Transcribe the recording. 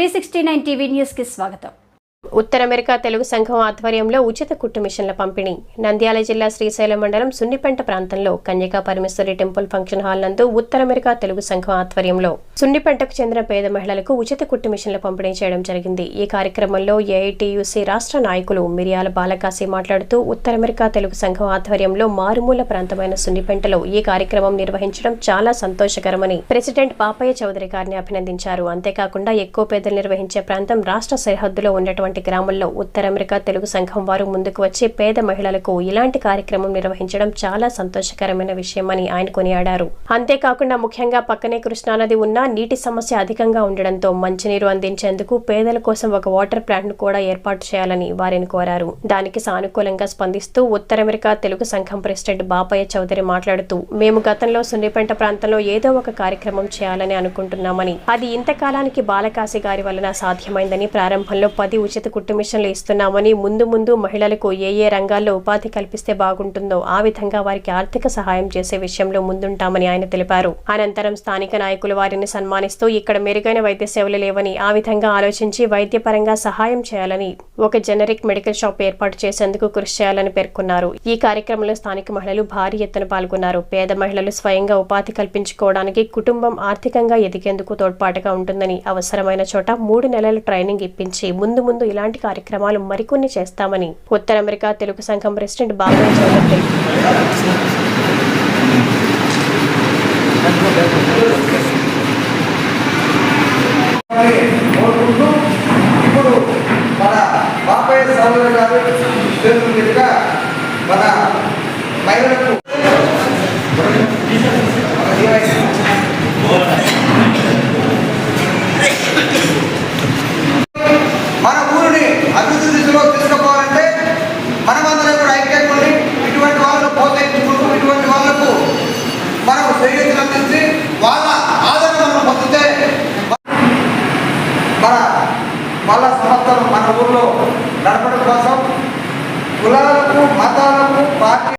369 TV news కి స్వాగతం. ఉత్తర America Telugu సంఘం ఆధ్వర్యంలో ఉచిత కుట్టు మిషన్ల పంపిణీ. నంద్యాల జిల్లా శ్రీశైలం మండలం సున్నిపెంట ప్రాంతంలో Kanyaka Parameshwari temple function hall నందు ఉత్తర అమెరికా తెలుగు సంఘం ఆధ్వర్యంలో సున్నిపెంటకు చెందిన పేద మహిళలకు ఉచిత కుట్టు మిషన్ల పంపిణీ చేయడం జరిగింది. ఈ కార్యక్రమంలో ఏఐటీయూసీ రాష్ట్ర నాయకులు మిరియాల బాలకాశి మాట్లాడుతూ ఉత్తర అమెరికా తెలుగు సంఘం ఆధ్వర్యంలో మారుమూల ప్రాంతమైన సున్నిపెంటలో ఈ కార్యక్రమం నిర్వహించడం చాలా సంతోషకరమని ప్రెసిడెంట్ పాపయ్య చౌదరి గారిని అభినందించారు. అంతేకాకుండా ఎక్కువ పేదలు నిర్వహించే ప్రాంతం రాష్ట్ర సరిహద్దులో ఉన్నటువంటి గ్రామంలో ఉత్తర అమెరికా తెలుగు సంఘం వారు ముందుకు వచ్చి పేద మహిళలకు ఇలాంటి కార్యక్రమం నిర్వహించడం చాలా సంతోషకరమైన విషయమని ఆయన కొనియాడారు. అంతేకాకుండా ముఖ్యంగా పక్కనే కృష్ణానది ఉన్న నీటి సమస్య అధికంగా ఉండడంతో మంచినీరు అందించేందుకు పేదల కోసం ఒక వాటర్ ప్లాంట్ ను కూడా ఏర్పాటు చేయాలని వారిని కోరారు. దానికి సానుకూలంగా స్పందిస్తూ ఉత్తర అమెరికా తెలుగు సంఘం ప్రెసిడెంట్ బాపయ్య చౌదరి మాట్లాడుతూ మేము గతంలో సున్నిపెంట ప్రాంతంలో ఏదో ఒక కార్యక్రమం చేయాలని అనుకుంటున్నామని, అది ఇంతకాలానికి బాలకాశి గారి వలన సాధ్యమైందని, ప్రారంభంలో 10 ఉచిత కుట్టు మిషన్లు ఇస్తున్నామని, ముందు మహిళలకు ఏ రంగాల్లో ఉపాధి కల్పిస్తే బాగుంటుందో ఆ విధంగా వారికి ఆర్థిక సహాయం చేసే విషయంలో ముందుంటామని ఆయన తెలిపారు. అనంతరం స్థానిక నాయకులు వారిని సన్మానిస్తూ ఇక్కడ మెరుగైన వైద్య సేవలు లేవని, ఆ విధంగా ఆలోచించి వైద్యపరంగా సహాయం చేయాలని, ఒక జెనరిక్ మెడికల్ షాప్ ఏర్పాటు చేసేందుకు కృషి చేయాలని పేర్కొన్నారు. ఈ కార్యక్రమంలో స్థానిక మహిళలు భారీ ఎత్తున పాల్గొన్నారు. పేద మహిళలు స్వయంగా ఉపాధి కల్పించుకోవడానికి, కుటుంబం ఆర్థికంగా ఎదిగేందుకు తోడ్పాటుగా ఉంటుందని, అవసరమైన చోట 3 నెలల ట్రైనింగ్ ఇప్పించి ముందు ఇలాంటి కార్యక్రమాలు మరికొన్ని చేస్తామని ఉత్తర అమెరికా తెలుగు సంఘం ప్రెసిడెంట్ బాపయ్య చౌదరి తెలిపారు. మన ఊరిని అభివృద్ధి దిశలో తీసుకుపోవాలంటే మనమందరం కూడా ఐక్యంగా ఉండి ఇటువంటి వాళ్ళను ప్రోత్సహించుకుంటూ ఇటువంటి వాళ్లకు మనం చేయూతలు అందించి వాళ్ళ ఆదరణ మనం పొందితే వాళ్ళ సంస్థలు మన ఊర్లో నడపడం కోసం కులాలకు, మతాలకు, పార్టీ